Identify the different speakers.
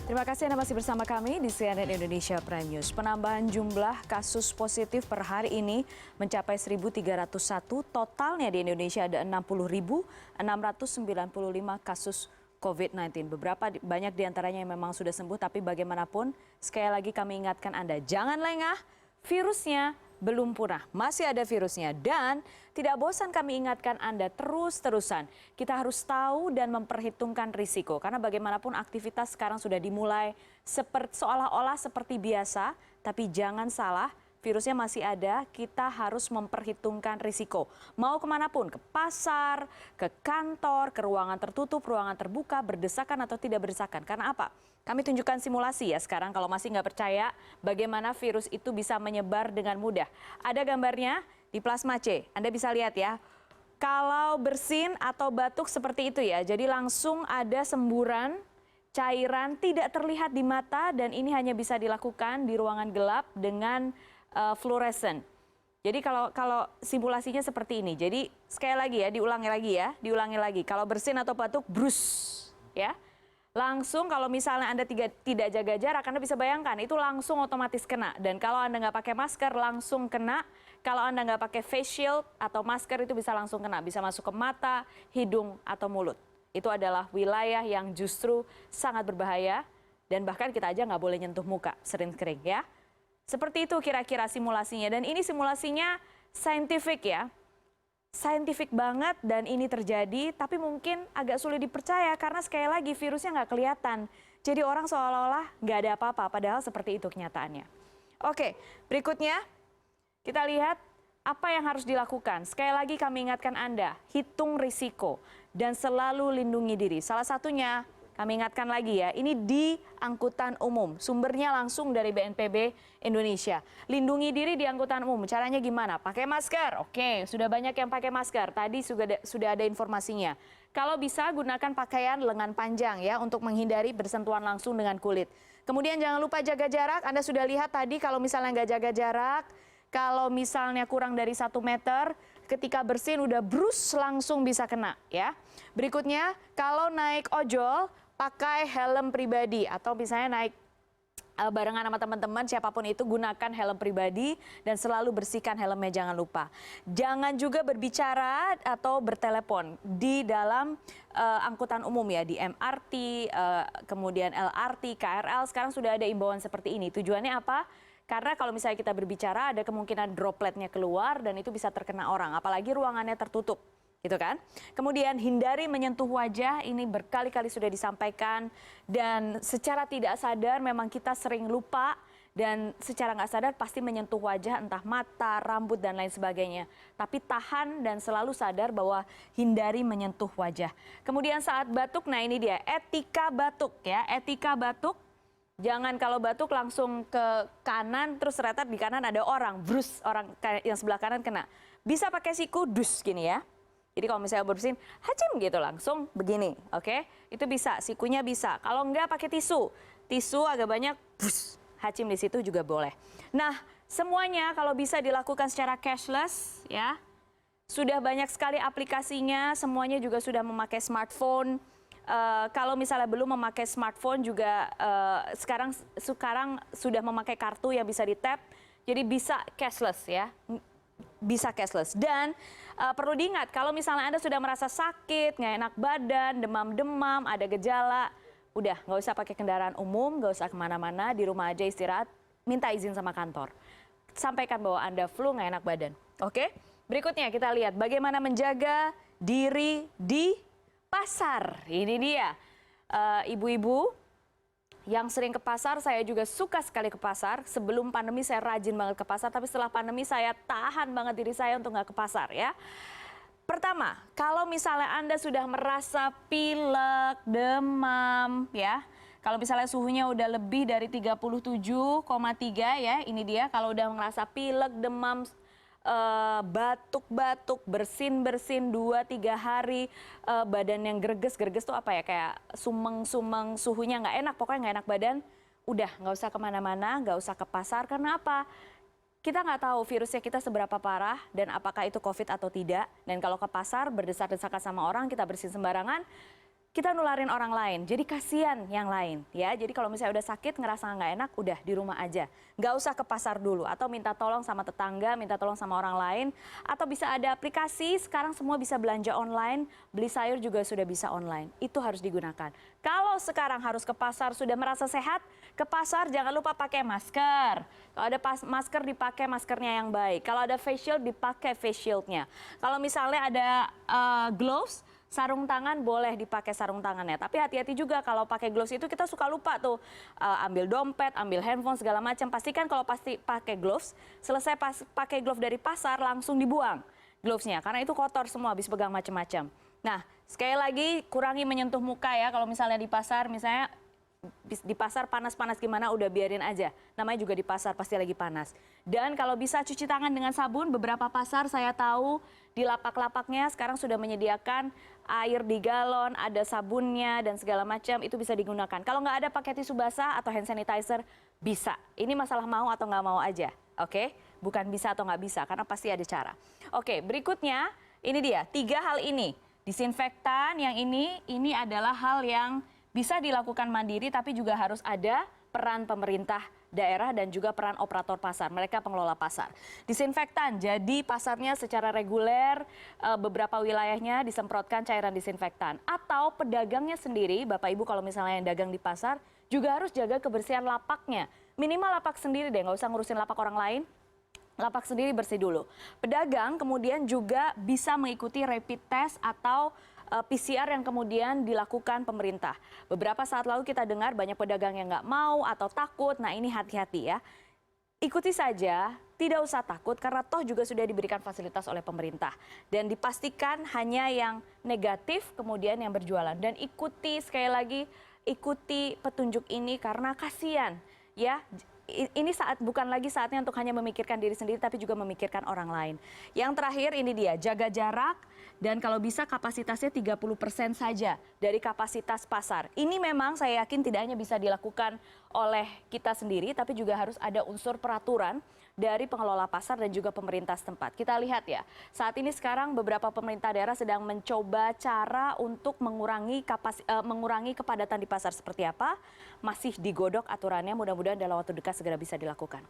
Speaker 1: Terima kasih Anda masih bersama kami di CNN Indonesia Prime News. Penambahan jumlah kasus positif per hari ini mencapai 1.301. Totalnya di Indonesia ada 60.695 kasus COVID-19. Beberapa banyak diantaranya yang memang sudah sembuh, tapi bagaimanapun sekali lagi kami ingatkan Anda, jangan lengah, virusnya belum punah, masih ada virusnya, dan tidak bosan kami ingatkan Anda terus-terusan. Kita harus tahu dan memperhitungkan risiko, karena bagaimanapun aktivitas sekarang sudah dimulai seolah-olah seperti biasa, tapi jangan salah, virusnya masih ada, kita harus memperhitungkan risiko. Mau kemanapun, ke pasar, ke kantor, ke ruangan tertutup, ruangan terbuka, berdesakan atau tidak berdesakan. Karena apa? Kami tunjukkan simulasi ya sekarang kalau masih nggak percaya bagaimana virus itu bisa menyebar dengan mudah. Ada gambarnya di plasma C, Anda bisa lihat ya. Kalau bersin atau batuk seperti itu ya, jadi langsung ada semburan cairan tidak terlihat di mata dan ini hanya bisa dilakukan di ruangan gelap dengan fluoresen. Jadi kalau simulasinya seperti ini, jadi sekali lagi ya, diulangi lagi. Kalau bersin atau batuk, brus ya. Langsung kalau misalnya Anda tidak jaga jarak, Anda bisa bayangkan itu langsung otomatis kena. Dan kalau Anda nggak pakai masker langsung kena. Kalau Anda nggak pakai face shield atau masker itu bisa langsung kena. Bisa masuk ke mata, hidung, atau mulut. Itu adalah wilayah yang justru sangat berbahaya. Dan bahkan kita aja nggak boleh nyentuh muka, sering kering ya. Seperti itu kira-kira simulasinya. Dan ini simulasinya scientific ya. Saintifik banget dan ini terjadi, tapi mungkin agak sulit dipercaya karena sekali lagi virusnya nggak kelihatan. Jadi orang seolah-olah nggak ada apa-apa, padahal seperti itu kenyataannya. Oke, berikutnya kita lihat apa yang harus dilakukan. Sekali lagi kami ingatkan Anda, hitung risiko dan selalu lindungi diri. Salah satunya kami ingatkan lagi ya, ini di angkutan umum. Sumbernya langsung dari BNPB Indonesia. Lindungi diri di angkutan umum. Caranya gimana? Pakai masker. Oke, sudah banyak yang pakai masker. Tadi sudah ada informasinya. Kalau bisa gunakan pakaian lengan panjang ya untuk menghindari bersentuhan langsung dengan kulit. Kemudian jangan lupa jaga jarak. Anda sudah lihat tadi kalau misalnya nggak jaga jarak, kalau misalnya kurang dari 1 meter, ketika bersin udah brus langsung bisa kena ya. Berikutnya, kalau naik ojol, pakai helm pribadi atau misalnya naik barengan sama teman-teman siapapun itu gunakan helm pribadi dan selalu bersihkan helmnya jangan lupa. Jangan juga berbicara atau bertelepon di dalam angkutan umum ya, di MRT, kemudian LRT, KRL sekarang sudah ada imbauan seperti ini. Tujuannya apa? Karena kalau misalnya kita berbicara ada kemungkinan dropletnya keluar dan itu bisa terkena orang, apalagi ruangannya tertutup. Gitu kan? Kemudian hindari menyentuh wajah, ini berkali-kali sudah disampaikan dan secara tidak sadar memang kita sering lupa dan secara nggak sadar pasti menyentuh wajah entah mata, rambut dan lain sebagainya. Tapi tahan dan selalu sadar bahwa hindari menyentuh wajah. Kemudian saat batuk, nah ini dia etika batuk ya, etika batuk. Jangan kalau batuk langsung ke kanan terus ternyata di kanan ada orang, brus orang yang sebelah kanan kena. Bisa pakai siku dus gini ya. Jadi kalau misalnya bersin, hacim gitu langsung begini, oke? Itu bisa, sikunya bisa. Kalau enggak pakai tisu, tisu agak banyak, bus, hacim di situ juga boleh. Nah, semuanya kalau bisa dilakukan secara cashless, ya. Sudah banyak sekali aplikasinya, semuanya juga sudah memakai smartphone. Kalau misalnya belum memakai smartphone juga sekarang sudah memakai kartu yang bisa di-tap, jadi bisa cashless ya. Bisa cashless dan perlu diingat kalau misalnya Anda sudah merasa sakit, nggak enak badan, demam-demam, ada gejala, udah nggak usah pakai kendaraan umum, nggak usah kemana-mana, di rumah aja istirahat, minta izin sama kantor. Sampaikan bahwa Anda flu, nggak enak badan. Oke? Berikutnya kita lihat bagaimana menjaga diri di pasar. Ini dia, ibu-ibu yang sering ke pasar, saya juga suka sekali ke pasar. Sebelum pandemi saya rajin banget ke pasar, tapi setelah pandemi saya tahan banget diri saya untuk nggak ke pasar ya. Pertama, kalau misalnya Anda sudah merasa pilek, demam ya, kalau misalnya suhunya udah lebih dari 37,3 ya, ini dia kalau udah merasa pilek, demam, batuk-batuk, bersin-bersin 2-3 hari, badan yang greges tuh apa ya, kayak sumeng-sumeng, suhunya nggak enak, pokoknya nggak enak badan, udah nggak usah kemana-mana, nggak usah ke pasar, karena apa? Kita nggak tahu virusnya kita seberapa parah dan apakah itu COVID atau tidak, dan kalau ke pasar berdesak-desakan sama orang, kita bersin sembarangan, kita nularin orang lain. Jadi kasihan yang lain ya. Jadi kalau misalnya udah sakit ngerasa nggak enak, udah di rumah aja. Nggak usah ke pasar dulu atau minta tolong sama tetangga, minta tolong sama orang lain. Atau bisa ada aplikasi, sekarang semua bisa belanja online, beli sayur juga sudah bisa online. Itu harus digunakan. Kalau sekarang harus ke pasar, sudah merasa sehat, ke pasar jangan lupa pakai masker. Kalau ada masker dipakai maskernya yang baik. Kalau ada face shield dipakai face shieldnya. Kalau misalnya ada gloves, sarung tangan boleh dipakai sarung tangannya, tapi hati-hati juga kalau pakai gloves itu kita suka lupa tuh ambil dompet, ambil handphone segala macam. Pastikan kalau pasti pakai gloves, selesai pakai glove dari pasar langsung dibuang glovesnya karena itu kotor semua habis pegang macam-macam. Nah, sekali lagi kurangi menyentuh muka ya kalau misalnya di pasar, misalnya di pasar panas-panas gimana udah biarin aja. Namanya juga di pasar pasti lagi panas. Dan kalau bisa cuci tangan dengan sabun, beberapa pasar saya tahu di lapak-lapaknya sekarang sudah menyediakan air di galon, ada sabunnya dan segala macam, itu bisa digunakan. Kalau nggak ada pakai tisu basah atau hand sanitizer, bisa. Ini masalah mau atau nggak mau aja, oke? Bukan bisa atau nggak bisa, karena pasti ada cara. Oke, berikutnya ini dia, 3 hal ini. Disinfektan yang ini adalah hal yang bisa dilakukan mandiri, tapi juga harus ada peran pemerintah daerah dan juga peran operator pasar, mereka pengelola pasar. Disinfektan, jadi pasarnya secara reguler beberapa wilayahnya disemprotkan cairan disinfektan. Atau pedagangnya sendiri, Bapak Ibu kalau misalnya yang dagang di pasar, juga harus jaga kebersihan lapaknya. Minimal lapak sendiri deh, nggak usah ngurusin lapak orang lain. Lapak sendiri bersih dulu. Pedagang kemudian juga bisa mengikuti rapid test atau PCR yang kemudian dilakukan pemerintah. Beberapa saat lalu kita dengar banyak pedagang yang nggak mau atau takut. Nah ini hati-hati ya. Ikuti saja, tidak usah takut karena toh juga sudah diberikan fasilitas oleh pemerintah. Dan dipastikan hanya yang negatif kemudian yang berjualan. Dan ikuti sekali lagi, ikuti petunjuk ini karena kasihan ya. Ini bukan lagi saatnya untuk hanya memikirkan diri sendiri tapi juga memikirkan orang lain. Yang terakhir ini dia, jaga jarak dan kalau bisa kapasitasnya 30% saja dari kapasitas pasar. Ini memang saya yakin tidak hanya bisa dilakukan oleh kita sendiri tapi juga harus ada unsur peraturan dari pengelola pasar dan juga pemerintah setempat. Kita lihat ya, saat ini sekarang beberapa pemerintah daerah sedang mencoba cara untuk mengurangi kepadatan di pasar seperti apa. Masih digodok aturannya, mudah-mudahan dalam waktu dekat segera bisa dilakukan.